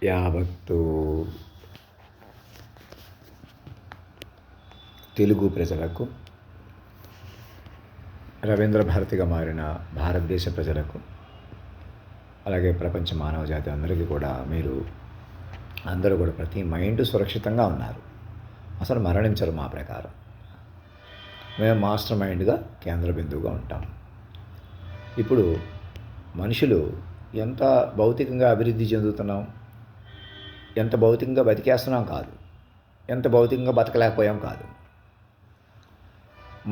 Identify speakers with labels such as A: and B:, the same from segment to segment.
A: యావత్తు తెలుగు ప్రజలకు, రవీంద్ర భారతిగా మారిన భారతదేశ ప్రజలకు, అలాగే ప్రపంచ మానవ జాతి అందరికీ కూడా అందరూ కూడా ప్రతి మైండ్ సురక్షితంగా ఉన్నారు. అసలు మరణించరు. మా ప్రకారం మేము మాస్టర్ మైండ్గా కేంద్ర బిందువుగా ఉంటాం. ఇప్పుడు మనుషులు ఎంత భౌతికంగా అభివృద్ధి చెందుతున్నాం, ఎంత భౌతికంగా బతికేస్తున్నాం కాదు, ఎంత భౌతికంగా బతకలేకపోయాం కాదు.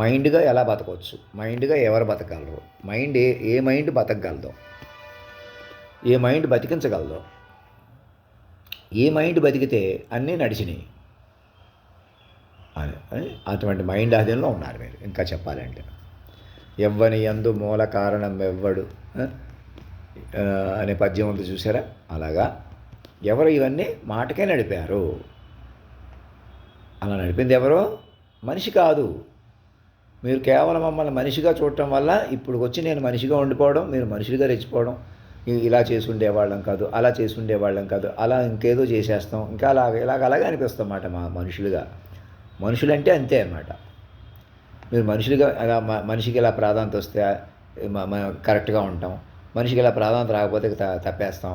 A: మైండ్గా ఎలా బతకవచ్చు, మైండ్గా ఎవరు బతకగలరు, మైండ్ ఏ మైండ్ బతకగలదో, ఏ మైండ్ బతికించగలదో, ఏ మైండ్ బతికితే అన్నీ నడిచినాయి అని అటువంటి మైండ్ ఆధీనంలో ఉన్నారు మీరు. ఇంకా చెప్పాలంటే ఎవ్వని యందు మూల కారణం ఎవ్వడు అనే పద్యం ఉంది చూసారా, అలాగా ఎవరు ఇవన్నీ మాటకే నడిపారు. అలా నడిపింది ఎవరో, మనిషి కాదు. మీరు కేవలం మమ్మల్ని మనిషిగా చూడటం వల్ల ఇప్పుడు వచ్చి నేను మనిషిగా ఉండిపోవడం, మీరు మనుషులుగా రెచ్చిపోవడం, ఇలా చేసి ఉండేవాళ్ళం కాదు, అలా చేసి ఉండేవాళ్ళం కాదు, అలా ఇంకేదో చేసేస్తాం, ఇంకా అలాగే అనిపిస్తాం అన్నమాట. మా మనుషులంటే అంతే అన్నమాట. మీరు మనుషులుగా అలా మనిషికి ఇలా ప్రాధాన్యత వస్తే కరెక్ట్గా ఉంటాం, మనిషికి ఇలా ప్రాధాన్యత రాకపోతే తప్పేస్తాం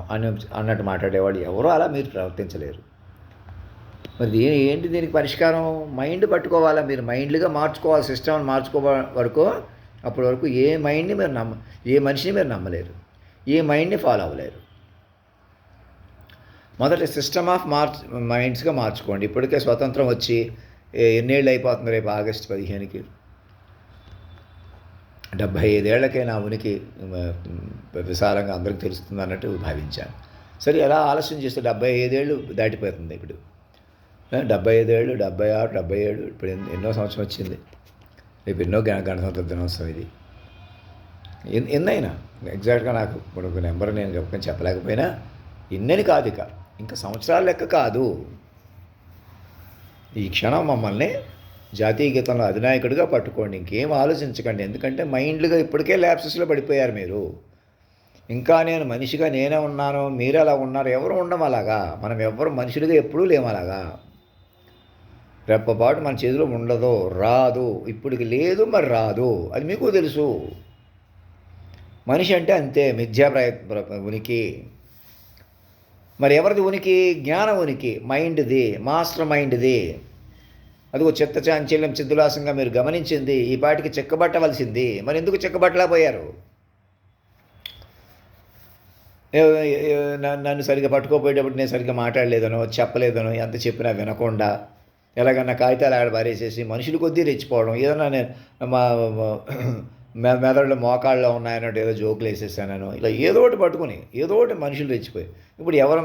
A: అన్నట్టు మాట్లాడేవాళ్ళు ఎవరో అలా మీరు ప్రవర్తించలేరు. మరి ఏంటి దీనికి పరిష్కారం? మైండ్ పట్టుకోవాలా, మీరు మైండ్లుగా మార్చుకోవాలి, సిస్టమ్ని మార్చుకోవాలి వరకు. అప్పటి వరకు ఏ మనిషిని మీరు నమ్మలేరు, ఏ మైండ్ని ఫాలో అవ్వలేరు. మొదట సిస్టమ్ ఆఫ్ మైండ్స్గా మార్చుకోండి. ఇప్పటికే స్వతంత్రం వచ్చి ఎన్నేళ్ళు అయిపోతుంది, రేపు ఆగస్టు 15కి 75 ఏళ్లకే నా ఉనికి విశాలంగా అందరికీ తెలుస్తుంది అన్నట్టు భావించాను. సరే, ఎలా ఆలస్యం చేస్తే 75 ఏళ్ళు దాటిపోతుంది. ఇప్పుడు 75 ఏళ్ళు, 76, 77, ఇప్పుడు ఎన్నో సంవత్సరం వచ్చింది. రేపు ఎన్నో గణతంత్ర దినోత్సవం. ఇది ఎన్నైనా ఎగ్జాక్ట్గా నాకు ఇప్పుడు ఒక నెంబర్ నేను చెప్పలేకపోయినా ఎన్నని కాదు, ఇంకా సంవత్సరాల లెక్క కాదు. ఈ క్షణం మమ్మల్ని జాతీయ గీతంలో అధినాయకుడిగా పట్టుకోండి, ఇంకేం ఆలోచించకండి. ఎందుకంటే మైండ్లుగా ఇప్పటికే ల్యాప్సెస్లో పడిపోయారు మీరు. ఇంకా నేను మనిషిగా నేనే ఉన్నాను, మీరు అలా ఉన్నారు, ఎవరు ఉండం అలాగా. మనం ఎవరు మనుషులుగా ఎప్పుడూ లేము అలాగా. రెప్పపాటు మన చేతిలో ఉండదు, రాదు, ఇప్పటికి లేదు, మరి రాదు, అది మీకు తెలుసు. మనిషి అంటే అంతే, మిథ్యా ఉనికి. మరి ఎవరిది ఉనికి? జ్ఞాన ఉనికి, మైండ్ది, మాస్టర్ మైండ్ది. అదిగో చిత్త చాంచల్యం చిద్దులాసంగా మీరు గమనించింది ఈ పాటికి చెక్కబట్టవలసింది. మరి ఎందుకు చెక్కబట్టలేకపోయారు? నన్ను సరిగ్గా పట్టుకోపోయేటప్పుడు నేను సరిగ్గా మాట్లాడలేదనో, చెప్పలేదనో, ఎంత చెప్పినా వినకుండా ఎలాగన్నా కాగితాలు ఆడ పారేసేసి మనుషులు కొద్దీ రెచ్చిపోవడం, ఏదన్నా నేను మెదడులో మోకాళ్ళలో ఉన్నాయన్నట్టు ఏదో జోకులు వేసేసానను, ఇలా ఏదో ఒకటి పట్టుకుని ఏదో ఒకటి మనుషులు రెచ్చిపోయి. ఇప్పుడు ఎవరి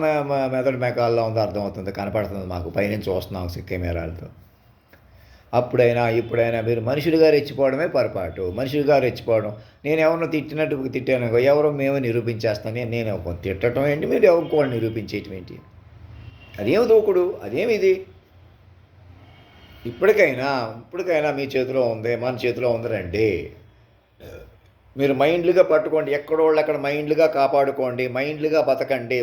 A: మెదడు మేకాల్లో ఉందో అర్థమవుతుంది, కనపడుతుంది మాకు, పైనుంచి చూస్తున్నాం కెమెరాలతో. అప్పుడైనా ఇప్పుడైనా మీరు మనుషులుగా రెచ్చిపోవడమే పొరపాటు. మనుషులుగా రెచ్చిపోవడం, నేను ఎవరినో తిట్టినట్టు తిట్టాను, ఎవరో మేము నిరూపించేస్తాను. నేను తిట్టడం ఏంటి, మీరు ఎవరికోళ్ళు నిరూపించేయటం ఏంటి? అదేమి దూకుడు, అదేమి ఇది? ఇప్పటికైనా మీ చేతిలో ఉంది, మన చేతిలో ఉంది. రండి, మీరు మైండ్లుగా పట్టుకోండి, ఎక్కడోళ్ళు అక్కడ మైండ్లుగా కాపాడుకోండి, మైండ్లుగా బతకండి.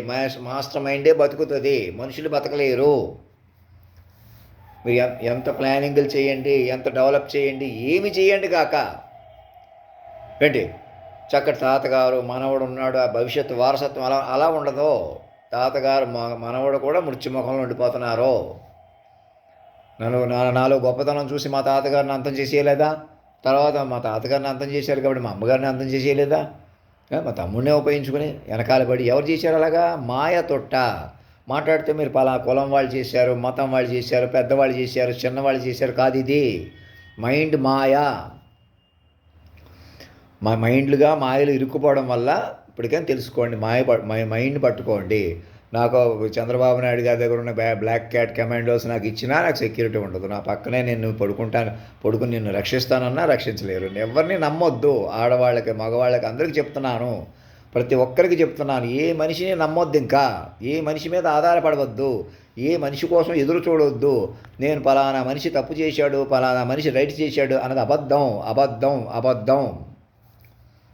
A: మాస్టర్ మైండే బతుకుతుంది, మనుషులు బతకలేరు. మీరు ఎంత ప్లానింగ్లు చేయండి, ఎంత డెవలప్ చేయండి, ఏమి చేయండి కాక ఏంటి, చక్కటి తాతగారు మనవడు ఉన్నాడు, ఆ భవిష్యత్తు వారసత్వం అలా ఉండదు. తాతగారు మనవడు కూడా మృత్యుముఖంలో ఉండిపోతున్నారు. నాలో గొప్పతనం చూసి మా తాతగారిని అంతం చేసేయలేదా? తర్వాత మా తాతగారిని అంతం చేశారు కాబట్టి మా అమ్మగారిని అంతం చేసేయలేదా? మా తమ్ముడినే ఉపయోగించుకుని వెనకాల పడి ఎవరు చేశారు అలాగా? మాయ తొట్ట. మాట్లాడితే మీరు పలా కులం వాళ్ళు చేశారు, మతం వాళ్ళు చేశారు, పెద్దవాళ్ళు చేశారు, చిన్నవాళ్ళు చేశారు కాదు. ఇది మైండ్ మాయ. మా మైండ్లుగా మాయలు ఇరుక్కుపోవడం వల్ల ఇప్పటికైనా తెలుసుకోండి, మైండ్ పట్టుకోండి. నాకు చంద్రబాబు నాయుడు గారి దగ్గర ఉన్న బ్లాక్ క్యాట్ కమాండోస్ నాకు ఇచ్చినా నాకు సెక్యూరిటీ ఉండదు. నా పక్కనే నేను పడుకుని నిన్ను రక్షిస్తానన్నా రక్షించలేరు. ఎవరిని నమ్మొద్దు, ఆడవాళ్ళకి మగవాళ్ళకి అందరికీ చెప్తున్నాను, ప్రతి ఒక్కరికి చెప్తున్నాను. ఏ మనిషిని నమ్మొద్దు, ఇంకా ఏ మనిషి మీద ఆధారపడవద్దు, ఏ మనిషి కోసం ఎదురు చూడవద్దు. నేను పలానా మనిషి తప్పు చేశాడు, పలానా మనిషి రైట్ చేశాడు అన్నది అబద్ధం, అబద్ధం, అబద్ధం.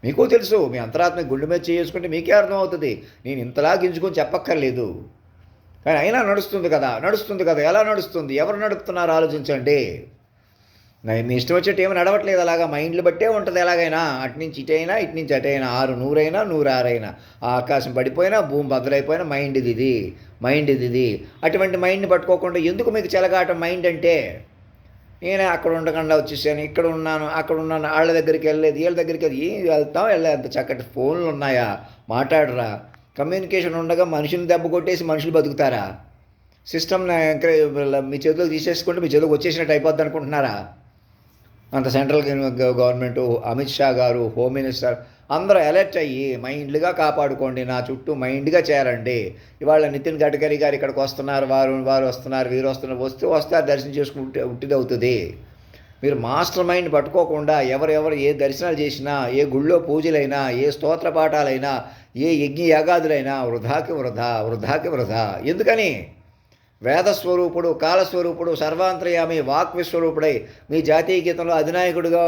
A: మీకు తెలుసు, మీ అంతరాత్మ గుండె మీద చేసుకుంటే మీకే అర్థమవుతుంది. నేను ఇంతలా గింజుకొని చెప్పక్కర్లేదు. కానీ అయినా నడుస్తుంది కదా, నడుస్తుంది కదా. ఎలా నడుస్తుంది? ఎవరు నడుపుతున్నారు ఆలోచించండి. మీ ఇష్టం వచ్చేట్టు ఏమి నడవట్లేదు. అలాగా మైండ్లు బట్టే ఉంటుంది. ఎలాగైనా అటు నుంచి ఇటైనా, ఇటు నుంచి అటైనా, 6 100 106 ఆ ఆకాశం పడిపోయినా, భూమి బద్దలైపోయినా మైండ్ ఇది. అటువంటి మైండ్ని పట్టుకోకుండా ఎందుకు మీకు చెలగాటం మైండ్ అంటే? నేనే అక్కడ ఉండకుండా వచ్చేసాను, ఇక్కడ ఉన్నాను, అక్కడ ఉన్నాను, వాళ్ళ దగ్గరికి వెళ్ళలేదు, వీళ్ళ దగ్గరికి వెళ్తాం అంత చక్కటి ఫోన్లు ఉన్నాయా? మాట్లాడరా? కమ్యూనికేషన్ ఉండగా మనుషుని దెబ్బ కొట్టేసి మనుషులు బతుకుతారా? సిస్టమ్ని మీ చేతిలోకి తీసేసుకుంటే మీ చేతిలోకి వచ్చేసినట్టు అయిపోద్ది అనుకుంటున్నారా? అంత సెంట్రల్ గవర్నమెంటు, అమిత్ షా గారు, హోమ్ మినిస్టర్ అందరూ అలర్ట్ అయ్యి మైండ్లుగా కాపాడుకోండి, నా చుట్టూ మైండ్గా చేరండి. ఇవాళ నితిన్ గడ్కరీ గారు ఇక్కడికి వస్తున్నారు, వారు వస్తున్నారు, వీరు వస్తున్నారు, వస్తారు దర్శనం చేసుకుంటే ఉట్టిదవుతుంది. మీరు మాస్టర్ మైండ్ పట్టుకోకుండా ఎవరెవరు ఏ దర్శనాలు చేసినా, ఏ గుళ్ళో పూజలైనా, ఏ స్తోత్ర పాఠాలైనా, ఏ యజ్ఞ యాగాదులైనా వృధాకి వృధా. ఎందుకని? వేదస్వరూపుడు, కాలస్వరూపుడు, సర్వాంతర్యామి, వాక్ విశ్వరూపుడై మీ జాతీయ గీతంలో అధినాయకుడిగా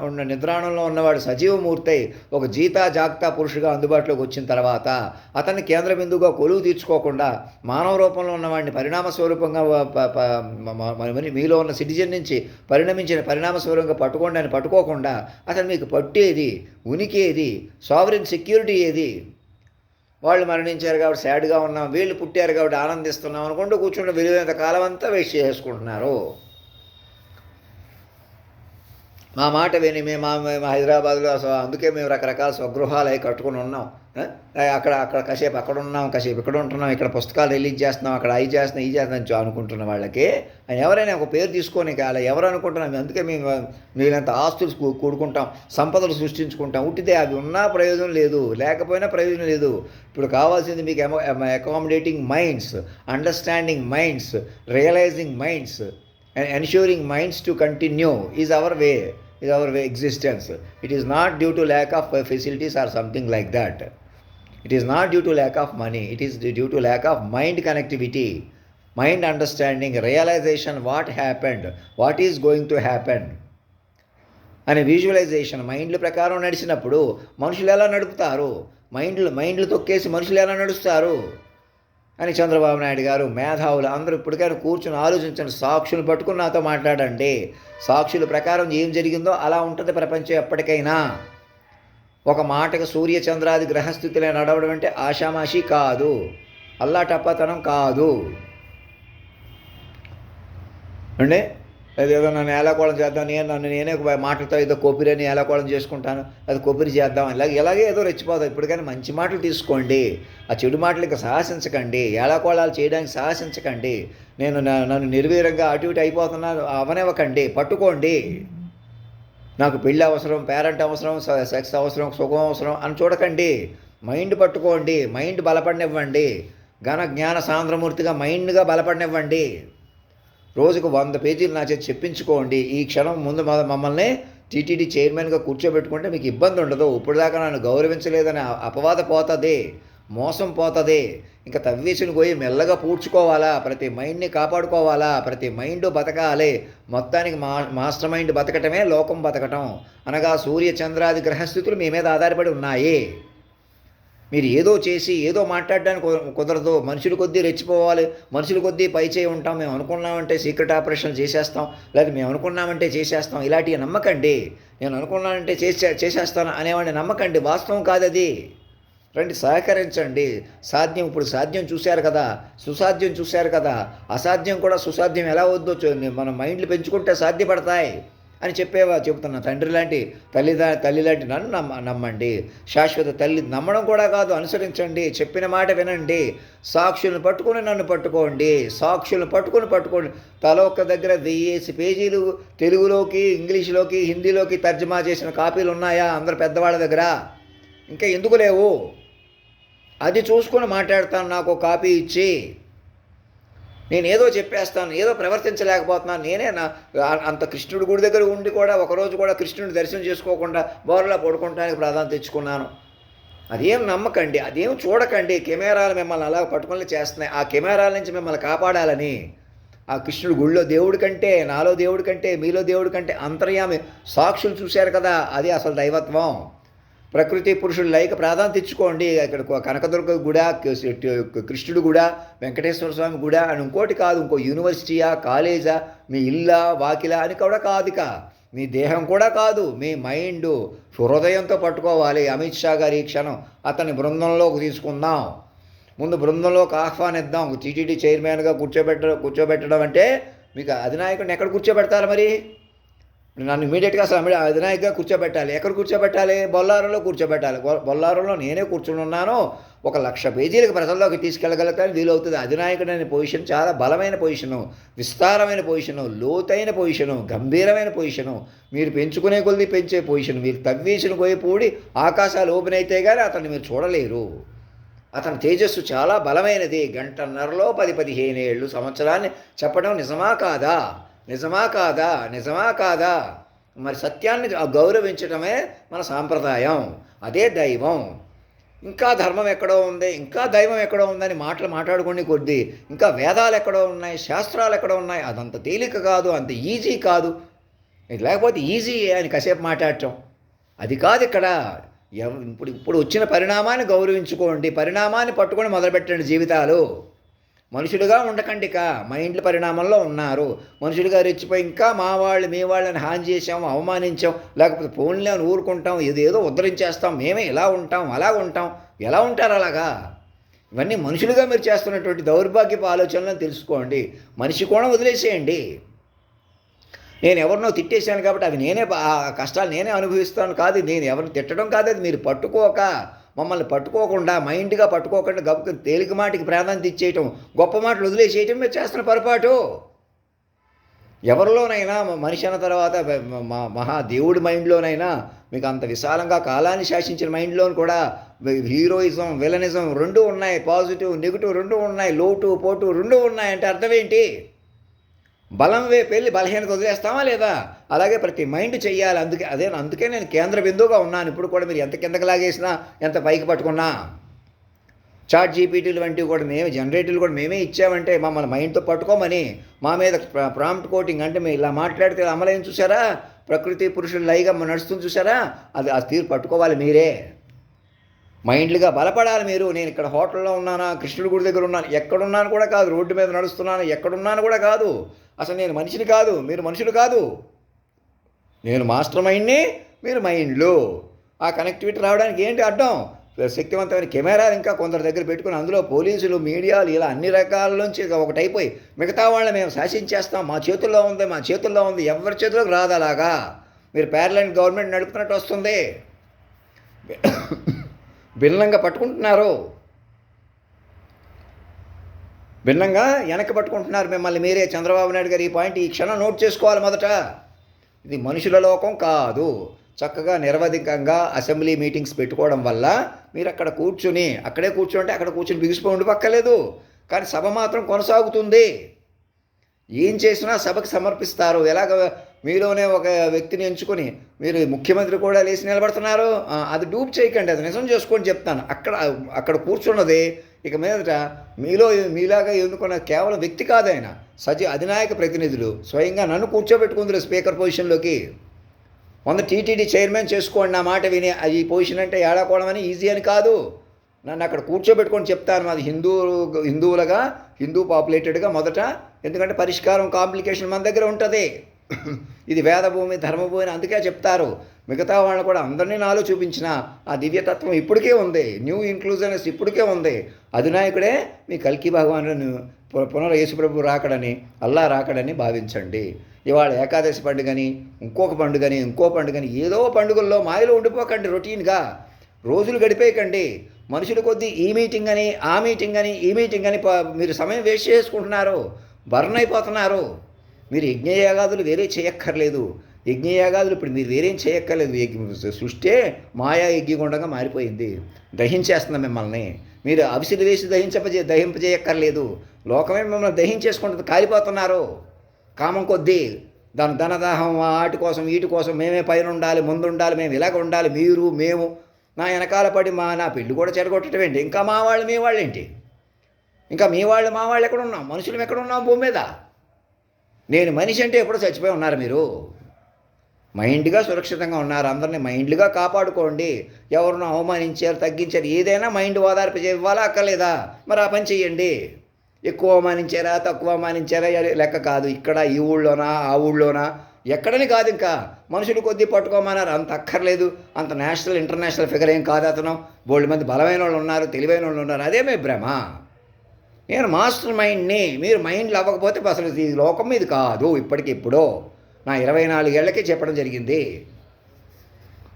A: ఉన్న నిద్రాణంలో ఉన్నవాడు సజీవమూర్తై ఒక జీతా జాగ్తా పురుషుగా అందుబాటులోకి వచ్చిన తర్వాత అతన్ని కేంద్ర బిందువుగా కొలువు తీర్చుకోకుండా మానవ రూపంలో ఉన్నవాడిని పరిణామ స్వరూపంగా మీలో ఉన్న సిటిజన్ నుంచి పరిణమించిన పరిణామ స్వరూపంగా పట్టుకోండి అని పట్టుకోకుండా అతను మీకు పట్టేది, ఉనికి ఏది, సావరిన్ సెక్యూరిటీ ఏది? వాళ్ళు మరణించారు కాబట్టి సాడ్గా ఉన్నాం, వీళ్ళు పుట్టారు కాబట్టి ఆనందిస్తున్నాం అనుకుంటూ కూర్చుంటే విలువైన కాలం అంతా వేస్ట్ చేసుకుంటున్నారు. మా మాట విని మేము హైదరాబాద్లో అందుకే మేము రకరకాల స్వగృహాలు అవి కట్టుకుని ఉన్నాం. అక్కడ కాసేపు అక్కడ ఉన్నాం, కాసేపు ఇక్కడ ఉంటున్నాం, ఇక్కడ పుస్తకాలు రిలీజ్ చేస్తున్నాం, అక్కడ అవి చేస్తున్నాం, ఈ చేస్తున్నాం అనుకుంటున్న వాళ్ళకి ఎవరైనా ఒక పేరు తీసుకొని అలా ఎవరు అనుకుంటున్నాం. అందుకే మేము మీరంత ఆస్తులు కూడుకుంటాం, సంపదలు సృష్టించుకుంటాం. ఉట్టితే అవి ఉన్నా ప్రయోజనం లేదు, లేకపోయినా ప్రయోజనం లేదు. ఇప్పుడు కావాల్సింది మీకు accommodating minds, understanding minds, realising minds, ensuring minds to continue is our way existence. It is not due to lack of facilities or something like that. It is not due to lack of money. It is due to lack of mind connectivity, mind understanding, realization what happened, what is going to happen అనే visualisation మైండ్ల ప్రకారం నడిచినప్పుడు మనుషులు ఎలా నడుపుతారు? మైండ్లు తొక్కేసి మనుషులు ఎలా నడుస్తారు అని చంద్రబాబు నాయుడు గారు, మేధావులు అందరూ ఇప్పటికైనా కూర్చుని ఆలోచించండి. సాక్షులు పట్టుకుని నాతో మాట్లాడండి. సాక్షుల ప్రకారం ఏం జరిగిందో అలా ఉంటుంది ప్రపంచం ఎప్పటికైనా. ఒక మాటకు సూర్య చంద్రాది గ్రహస్థితిలో నడవడం అంటే ఆషామాషి కాదు, అల్లాటప్పతనం కాదు అండి. ఏదో నన్ను ఏలాకోళం చేద్దాం, నేనే మాటలతో ఏదో కొబ్బరిని ఏలాకోళం చేసుకుంటాను, అది కొబ్బరి చేద్దాం ఇలాగే ఏదో రెచ్చిపోతాం. ఇప్పటికైనా మంచి మాటలు తీసుకోండి, ఆ చెడు మాటలకి సాహసించకండి, ఏలాకోళాలు చేయడానికి సాహసించకండి. నన్ను నిర్వీర్యంగా అటు ఇటు అయిపోతున్నాను అవనివ్వకండి, పట్టుకోండి. నాకు పెళ్ళి అవసరం, పేరెంట్ అవసరం, సెక్స్ అవసరం, సుఖం అవసరం అని చూడకండి. మైండ్ పట్టుకోండి, మైండ్ బలపడనివ్వండి. ఘన జ్ఞాన సాంద్రమూర్తిగా మైండ్గా బలపడనివ్వండి. రోజుకు 100 పేజీలు నా చేతి చెప్పించుకోండి. ఈ క్షణం ముందు మమ్మల్ని టీటీడీ చైర్మన్గా కూర్చోబెట్టుకుంటే మీకు ఇబ్బంది ఉండదు. ఇప్పుడు దాకా నన్ను గౌరవించలేదని అపవాద పోతుంది, మోసం పోతుంది. ఇంకా తవ్వేసిన పోయి మెల్లగా పూడ్చుకోవాలా, ప్రతి మైండ్ని కాపాడుకోవాలా, ప్రతి మైండ్ బతకాలి. మొత్తానికి మాస్టర్ మైండ్ బతకటమే లోకం బతకటం. అనగా సూర్య చంద్రాది గ్రహస్థితులు మీ మీద ఆధారపడి ఉన్నాయి. మీరు ఏదో చేసి ఏదో మాట్లాడడానికి కుదరదు. మనుషుల కొద్దీ రెచ్చిపోవాలి, మనుషుల కొద్దీ పై చేయి ఉంటాం. మేము అనుకున్నామంటే సీక్రెట్ ఆపరేషన్లు చేసేస్తాం, లేదా మేము అనుకున్నామంటే చేసేస్తాం. ఇలాంటివి నమ్మకండి. నేను అనుకున్నానంటే చేసేస్తాను అనేవాడిని నమ్మకండి. వాస్తవం కాదది. రండి, సహకరించండి. ఇప్పుడు సాధ్యం చూశారు కదా, సుసాధ్యం చూశారు కదా, అసాధ్యం కూడా సుసాధ్యం ఎలా వద్దో మన మైండ్లు పెంచుకుంటే సాధ్యపడతాయి అని చెప్తున్నా. తండ్రి లాంటి తల్లి లాంటి నన్ను నమ్మండి. శాశ్వత తల్లి నమ్మడం కూడా కాదు, అనుసరించండి, చెప్పిన మాట వినండి. సాక్షులను పట్టుకొని నన్ను పట్టుకోండి, సాక్షులను పట్టుకోండి. తల ఒక్క దగ్గర 1000 పేజీలు తెలుగులోకి, ఇంగ్లీష్లోకి, హిందీలోకి తర్జుమా చేసిన కాపీలు ఉన్నాయా అందరు పెద్దవాళ్ళ దగ్గర? ఇంకా ఎందుకు లేవు? అది చూసుకొని మాట్లాడతాను. నాకు కాపీ ఇచ్చి నేను ఏదో చెప్పేస్తాను, ఏదో ప్రవర్తించలేకపోతున్నాను. నేనే అంత కృష్ణుడి గుడి దగ్గర ఉండి కూడా ఒకరోజు కూడా కృష్ణుడిని దర్శనం చేసుకోకుండా బోర్లా పడుకోవడానికి ప్రాధాన్యత తెచ్చుకున్నాను. అదేం నమ్మకండి, అదేం చూడకండి. కెమెరాలు మిమ్మల్ని అలా పట్టుకొని చేస్తున్నాయి. ఆ కెమెరాల నుంచి మిమ్మల్ని కాపాడాలని ఆ కృష్ణుడి గుళ్ళో దేవుడి కంటే, నాలో దేవుడి కంటే, మీలో దేవుడి కంటే అంతర్యామి సాక్షులు చూశారు కదా, అది అసలు దైవత్వం. ప్రకృతి పురుషులు లైక ప్రాధాన్యత ఇచ్చుకోండి. ఇక్కడ కనకదుర్గ గుడ, కృష్ణుడు గుడ, వెంకటేశ్వర స్వామి గుడ అని ఇంకోటి కాదు, ఇంకో యూనివర్సిటీయా, కాలేజా, మీ ఇల్లా వాకిలా అని కూడా కాదు. ఇక మీ దేహం కూడా కాదు, మీ మైండ్ హృదయంతో పట్టుకోవాలి. అమిత్ షా గారి క్షణం అతని బృందంలోకి తీసుకుందాం. ముందు బృందంలోకి ఆహ్వానిద్దాం. టీటీడీ చైర్మన్గా కూర్చోబెట్టడం అంటే మీకు అధినాయకుడిని ఎక్కడ కూర్చోబెడతారు? మరి నన్ను ఇమీడియట్గా అసలు అధినాయకుగా కూర్చోబెట్టాలి. ఎక్కడ కూర్చోబెట్టాలి? బొల్లారంలో కూర్చోబెట్టాలి. బొల్లారంలో నేనే కూర్చుని ఉన్నాను. 1,00,000 పేజీలకు ప్రజల్లోకి తీసుకెళ్ళగలుగుతాను, వీలవుతుంది. అధినాయకుడు అనే పొజిషన్ చాలా బలమైన పొజిషను, విస్తారమైన పొజిషను, లోతైన పొజిషను, గంభీరమైన పొజిషను, మీరు పెంచుకునే కొద్ది పెంచే పొజిషన్. మీరు తవ్వేసిన పోయి పూడి ఆకాశాలు ఓపెన్ అయితే కానీ అతన్ని మీరు చూడలేరు. అతని తేజస్సు చాలా బలమైనది. గంటన్నరలో 10-15 ఏళ్ళు సంవత్సరాన్ని చెప్పడం నిజమా కాదా? నిజమా కాదా? నిజమా కాదా? మరి సత్యాన్ని గౌరవించడమే మన సాంప్రదాయం. అదే దైవం. ఇంకా ధర్మం ఎక్కడో ఉంది, ఇంకా దైవం ఎక్కడో ఉందని మాట్లాడుకునే కొద్దీ ఇంకా వేదాలు ఎక్కడో ఉన్నాయి, శాస్త్రాలు ఎక్కడో ఉన్నాయి. అదంత తేలిక కాదు, అంత ఈజీ కాదు. లేకపోతే ఈజీ అని కాసేపు మాట్లాడటం అది కాదు ఇక్కడ. ఇప్పుడు వచ్చిన పరిణామాన్ని గౌరవించుకోండి, పరిణామాన్ని పట్టుకొని మొదలుపెట్టండి జీవితాలు. మనుషులుగా ఉండకండి. ఇక మైండ్ల పరిణామంలో ఉన్నారు. మనుషులుగా రెచ్చిపోయి ఇంకా మా వాళ్ళు మీ వాళ్ళని హాని చేసాం, అవమానించాం, లేకపోతే ఫోన్లే అని ఊరుకుంటాం, ఏదేదో ఉద్ధరించేస్తాం, మేమే ఇలా ఉంటాం అలా ఉంటాం. ఎలా ఉంటారు అలాగా? ఇవన్నీ మనుషులుగా మీరు చేస్తున్నటువంటి దౌర్భాగ్యపు ఆలోచనలను తెలుసుకోండి. మనిషి కోణం వదిలేసేయండి. నేను ఎవరినో తిట్టేశాను కాబట్టి అవి నేనే ఆ కష్టాలు నేనే అనుభవిస్తాను కాదు. నేను ఎవరిని తిట్టడం కాదు, అది మీరు మమ్మల్ని పట్టుకోకుండా, మైండ్గా పట్టుకోకుండా గొప్ప తేలిక మాటికి ప్రాధాన్యత ఇచ్చేయటం, గొప్ప మాటలు వదిలేసేయటం మీరు చేస్తున్న పొరపాటు. ఎవరిలోనైనా మనిషి అన్న తర్వాత మహాదేవుడి మైండ్లోనైనా మీకు అంత విశాలంగా కాలాన్ని శాసించిన మైండ్లోని కూడా హీరోయిజం, విలనిజం రెండూ ఉన్నాయి, పాజిటివ్ నెగిటివ్ రెండూ ఉన్నాయి, లోటు పోటు రెండూ ఉన్నాయంటే అర్థం ఏంటి? బలం వైపు వెళ్ళి బలహీనత వదిలేస్తామా లేదా? అలాగే ప్రతి మైండ్ చెయ్యాలి. అందుకే నేను కేంద్ర బిందువుగా ఉన్నాను. ఇప్పుడు కూడా మీరు ఎంత కిందకి లాగేసినా, ఎంత పైకి పట్టుకున్నా, చాట్ జీపీటీలు వంటివి కూడా జనరేటర్లు కూడా మేమే ఇచ్చామంటే మమ్మల్ని మైండ్తో పట్టుకోమని, మా మీద ప్రాంప్ట్ కోటింగ్ అంటే మీరు ఇలా మాట్లాడితే అమలైన చూసారా, ప్రకృతి పురుషులు లైగా నడుస్తుంది చూసారా, అది ఆ తీరు పట్టుకోవాలి మీరే. మైండ్లుగా బలపడాలి మీరు. నేను ఇక్కడ హోటల్లో ఉన్నానా, కృష్ణుడి గుడి దగ్గర ఉన్నాను, ఎక్కడున్నాను కూడా కాదు, రోడ్డు మీద నడుస్తున్నాను, ఎక్కడున్నాను కూడా కాదు. అసలు నేను మనిషిని కాదు, మీరు మనుషులు కాదు. నేను మాస్టర్ మైండ్ని, మీరు మైండ్లు. ఆ కనెక్టివిటీ రావడానికి ఏంటి అడ్డం? శక్తివంతమైన కెమెరాలు ఇంకా కొందరి దగ్గర పెట్టుకుని అందులో పోలీసులు, మీడియాలు ఇలా అన్ని రకాల నుంచి ఒకటైపోయి మిగతా వాళ్ళని మేము శాసించేస్తాం, మా చేతుల్లో ఉంది, ఎవరి చేతుల్లోకి రాదు. అలాగా మీరు ప్యారలల్ గవర్నమెంట్ నడుపుతున్నట్టు వస్తుంది. భిన్నంగా పట్టుకుంటున్నారు, భిన్నంగా వెనక్కి పట్టుకుంటున్నారు మిమ్మల్ని మీరే. చంద్రబాబు నాయుడు గారు ఈ పాయింట్ ఈ క్షణం నోట్ చేసుకోవాలి. మొదట ఇది మనుషుల లోకం కాదు. చక్కగా నిరవధికంగా అసెంబ్లీ మీటింగ్స్ పెట్టుకోవడం వల్ల మీరు అక్కడే కూర్చుంటే అక్కడ కూర్చొని బిగిసిపోయి ఉండిపక్కలేదు, కానీ సభ మాత్రం కొనసాగుతుంది. ఏం చేసినా సభకు సమర్పిస్తారు. ఎలాగ మీలోనే ఒక వ్యక్తిని ఎంచుకొని మీరు ముఖ్యమంత్రి కూడా లేచి నిలబడుతున్నారు. అది డూప్ చేయకండి, అది నిజం చేసుకొని చెప్తాను. అక్కడ కూర్చున్నది ఇక మీదట మీలాగా ఎన్నుకున్న కేవలం వ్యక్తి కాదు, ఆయన అధినాయక ప్రతినిధులు. స్వయంగా నన్ను కూర్చోబెట్టుకుందరు స్పీకర్ పొజిషన్లోకి. టీటీడీ చైర్మన్ చేసుకోండి నా మాట విని. ఈ పొజిషన్ అంటే ఏడాకోవడం ఈజీ అని కాదు. నన్ను అక్కడ కూర్చోబెట్టుకొని చెప్తాను. మాది హిందూ పాపులేటెడ్గా మొదట, ఎందుకంటే పరిష్కారం కాంప్లికేషన్ మన దగ్గర ఉంటుంది. ఇది వేదభూమి, ధర్మభూమి అందుకే చెప్తారు. మిగతా వాళ్ళని కూడా అందరినీ నాలో చూపించిన ఆ దివ్యతత్వం ఇప్పటికే ఉంది, న్యూ ఇంక్లూజివ్నెస్ ఇప్పటికే ఉంది. అధినాయకుడే మీ కల్కి భగవాను యేసుప్రభు రాకడని, అల్లా రాకడని భావించండి. ఇవాళ ఏకాదశి పండుగని, ఇంకో పండుగని ఏదో పండుగల్లో మాయలో ఉండిపోకండి. రొటీన్గా రోజులు గడిపేయకండి. మనుషుల కొద్దీ ఈ మీటింగ్ అని, ఆ మీటింగ్ అని, ఈ మీటింగ్ అని మీరు సమయం వేస్ట్ చేసుకుంటున్నారు, బర్న్ అయిపోతున్నారు. మీరు యజ్ఞయాగాదులు వేరే చేయక్కర్లేదు. యజ్ఞయాగాదులు ఇప్పుడు మీరు వేరేం చేయక్కర్లేదు. సృష్టే మాయా యజ్ఞగుండంగా మారిపోయింది, దహించేస్తుంది మిమ్మల్ని. మీరు అవిసిలు వేసి దహింపజేయక్కర్లేదు. లోకమే మిమ్మల్ని దహించేసుకుంటుంది, కాలిపోతున్నారు కామం కొద్దీ. ధనదాహం, వాటి కోసం వీటి కోసం మేమే పైన ఉండాలి, ముందు ఉండాలి, మేము ఇలాగ ఉండాలి, మేము నా వెనకాల పడి నా పెళ్ళి కూడా చెడగొట్టడం ఏంటి? ఇంకా మా వాళ్ళు మీ వాళ్ళు ఏంటి? ఇంకా మీ వాళ్ళు మా వాళ్ళు ఎక్కడున్నాం? మనుషులు ఎక్కడున్నాం భూమి మీద? నేను మనిషి అంటే ఎప్పుడో చచ్చిపోయి ఉన్నారు మీరు. మైండ్గా సురక్షితంగా ఉన్నారు. అందరినీ మైండ్గా కాపాడుకోండి. ఎవరినో అవమానించారు, తగ్గించారు, ఏదైనా మైండ్ ఓదార్పు ఇవ్వాలా అక్కర్లేదా? మరి ఆ పని చెయ్యండి. ఎక్కువ అవమానించారా, తక్కువ అవమానించారా లెక్క కాదు. ఇక్కడ ఈ ఊళ్ళోనా, ఆ ఊళ్ళోనా, ఎక్కడని కాదు. ఇంకా మనుషులు కొద్దీ పట్టుకోమన్నారు. అంత అక్కర్లేదు. అంత నేషనల్ ఇంటర్నేషనల్ ఫిగర్ ఏం కాదు అతను. బోల్డ్ మంది బలమైన వాళ్ళు ఉన్నారు, తెలివైన వాళ్ళు ఉన్నారు. అదేమే భ్రమ. నేను మాస్టర్ మైండ్ని. మీరు మైండ్లు అవ్వకపోతే అసలు ఈ లోకం మీద కాదు. ఇప్పటికిప్పుడో నా 24 ఏళ్లకే చెప్పడం జరిగింది.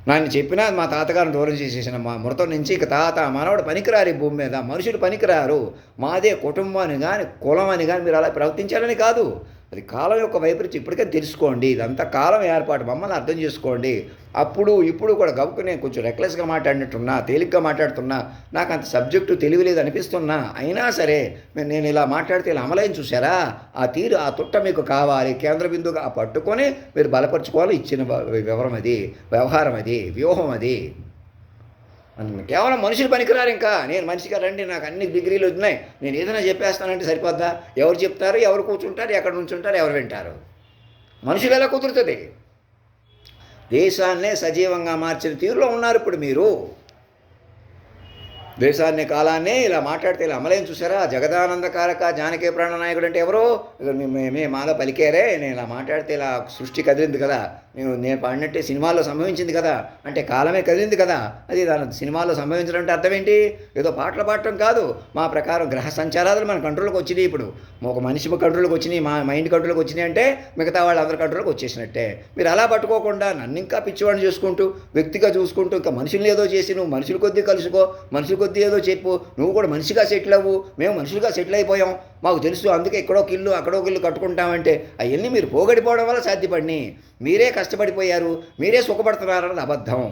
A: నన్ను చెప్పినా మా తాతగారిని దూరం చేసేసిన మా మృతం నుంచి ఇక తాత మనవడు పనికిరారు ఈ భూమి మీద. మనుషులు పనికిరారు. మాదే కుటుంబాన్ని కానీ కులం అని కానీ మీరు అలా ప్రవర్తించాలని కాదు. అది కాలం యొక్క వైపరీత్యం ఇప్పటికే తెలుసుకోండి. ఇదంతా కాలం ఏర్పాటు. మమ్మల్ని అర్థం చేసుకోండి. అప్పుడు ఇప్పుడు కూడా గబుకు నేను కొంచెం రెక్లెస్గా మాట్లాడినట్టున్నా, తేలిగ్గా మాట్లాడుతున్నా, నాకు అంత సబ్జెక్టు తెలియలేదు అనిపిస్తున్నా, అయినా సరే నేను ఇలా మాట్లాడితే ఇలా అమలైన చూసారా, ఆ తీరు ఆ తుట్ట మీకు కావాలి. కేంద్ర బిందువుగా పట్టుకొని మీరు బలపరుచుకోవాలి. ఇచ్చిన వివరం అది, వ్యవహారం అది, వ్యూహం అది. కేవలం మనుషులు పనికిరారు. ఇంకా నేను మనిషిగా రండి, నాకు అన్ని డిగ్రీలు ఉన్నాయి, నేను ఏదైనా చెప్పేస్తానంటే సరిపోద్దా? ఎవరు చెప్తారు, ఎవరు కూర్చుంటారు, ఎక్కడ నుంచుంటారు, ఎవరు వింటారు? మనుషులు ఎలా కుదురుతుంది? దేశాన్నే సజీవంగా మార్చిన తీరులో ఉన్నారు ఇప్పుడు మీరు. దేశాన్ని కాలాన్ని ఇలా మాట్లాడితే ఇలా అమలేం చూసారా? జగదానందకారక జానకి ప్రాణనాయకుడు అంటే ఎవరో మాలో పలికారే. నేను ఇలా మాట్లాడితే ఇలా సృష్టి కదిలింది కదా, నేను పాడినట్టే సినిమాల్లో సంభవించింది కదా, అంటే కాలమే కదిలింది కదా. అది దాని సినిమాల్లో సంభవించడం అంటే అర్థం ఏంటి? ఏదో పాటలు పాడటం కాదు. మా ప్రకారం గ్రహ సంచారాలు మన కంట్రోల్కి వచ్చినాయి. ఇప్పుడు ఒక మనిషి కంట్రోల్కి వచ్చినాయి, మా మైండ్ కంట్రోల్కి వచ్చినాయి అంటే మిగతా వాళ్ళందరి కంట్రోల్కి వచ్చేసినట్టే. మీరు అలా పట్టుకోకుండా నన్ను ఇంకా పిచ్చివాడిని చూసుకుంటూ, వ్యక్తిగా చూసుకుంటూ, ఇంకా మనుషుల్ని ఏదో చేసి నువ్వు మనుషుల కొద్దీ కలుసుకో, మనుషుల కొద్దీ ఏదో చెప్పు, నువ్వు కూడా మనిషిగా సెటిల్ అవ్వు, మేము మనుషులుగా సెటిల్ అయిపోయాం, మాకు తెలుసు, అందుకే ఇక్కడొక ఇల్లు అక్కడొక ఇల్లు కట్టుకుంటామంటే అవన్నీ మీరు పోగడిపోవడం వల్ల సాధ్యపడినాయి. మీరే కష్టపడిపోయారు, మీరే సుఖపడుతున్నారన్నది అబద్ధం.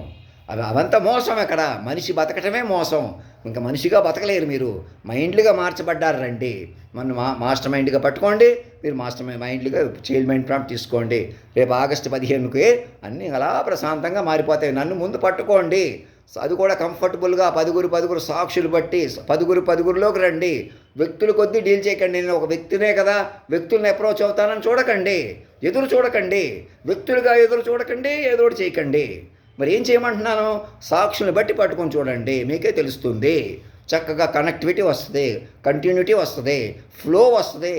A: అవంతా మోసం. అక్కడ మనిషి బతకటమే మోసం. ఇంకా మనిషిగా బతకలేరు. మీరు మైండ్లుగా మార్చబడ్డారు. రండి, మన మాస్టర్ మైండ్గా పట్టుకోండి. మీరు మాస్టర్ మైండ్లుగా చైల్డ్ మైండ్ ప్రాంప్ట్ తీసుకోండి. రేపు ఆగస్టు 15కి అన్నీ అలా ప్రశాంతంగా మారిపోతాయి. నన్ను ముందు పట్టుకోండి. అది కూడా కంఫర్టబుల్గా 10 సాక్షులు బట్టి 10 రండి. వ్యక్తుల కొద్దీ డీల్ చేయకండి. నేను ఒక వ్యక్తినే కదా, వ్యక్తులను అప్రోచ్ అవుతానని చూడకండి, ఎదురు చూడకండి. వ్యక్తులుగా ఎదురు చూడకండి, ఏదోటి చేయకండి. మరి ఏం చేయమంటున్నాను? సాక్షులను బట్టి పట్టుకొని చూడండి, మీకే తెలుస్తుంది. చక్కగా కనెక్టివిటీ వస్తుంది, కంటిన్యూటీ వస్తుంది, ఫ్లో వస్తుంది.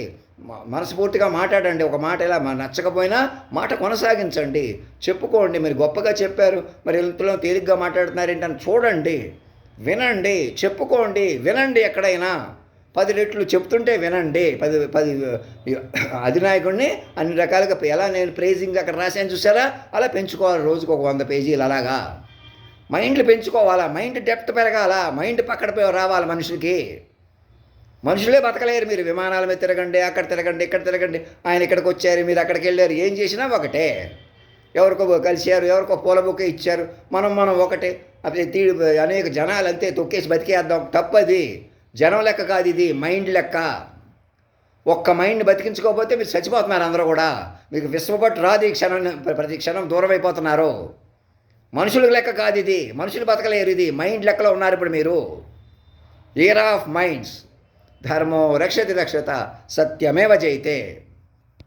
A: మనస్ఫూర్తిగా మాట్లాడండి. ఒక మాట ఇలా నచ్చకపోయినా మాట కొనసాగించండి, చెప్పుకోండి. మీరు గొప్పగా చెప్పారు, మరి ఇంతలో తేలిగ్గా మాట్లాడుతున్నారేంటని చూడండి, వినండి, చెప్పుకోండి, వినండి. ఎక్కడైనా 10 రెట్లు చెప్తుంటే వినండి. 10 అధినాయకుడిని అన్ని రకాలుగా ఎలా నేను ప్రైజింగ్ అక్కడ రాశాను చూసారా, అలా పెంచుకోవాలి. రోజుకు ఒక 100 పేజీలు అలాగా మైండ్లు పెంచుకోవాలా. మైండ్ డెప్త్ పెరగాల, మైండ్ పక్కన రావాలి మనుషులకి. మనుషులే బతకలేరు. మీరు విమానాల మీద తిరగండి, అక్కడ తిరగండి, ఇక్కడ తిరగండి, ఆయన ఇక్కడికి వచ్చారు, మీరు అక్కడికి వెళ్ళారు, ఏం చేసినా ఒకటే. ఎవరికో కలిశారు, ఎవరికో పూల బొక్క ఇచ్చారు, మనం ఒకటే. అది అనేక జనాలు అంతే తొక్కేసి బతికేద్దాం. తప్పది. జనం లెక్క కాదు ఇది, మైండ్ లెక్క. ఒక్క మైండ్ బతికించుకోకపోతే మీరు చచ్చిపోతున్నారు అందరూ కూడా. మీకు విశ్వపట్టు రాదు. ఈ క్షణం ప్రతి క్షణం దూరం అయిపోతున్నారు. మనుషుల లెక్క కాదు ఇది, మనుషులు బతకలేరు. ఇది మైండ్ లెక్కలో ఉన్నారు ఇప్పుడు మీరు. Year of minds. ధర్మో రక్షతి రక్షత, సత్యమేవ జయతే.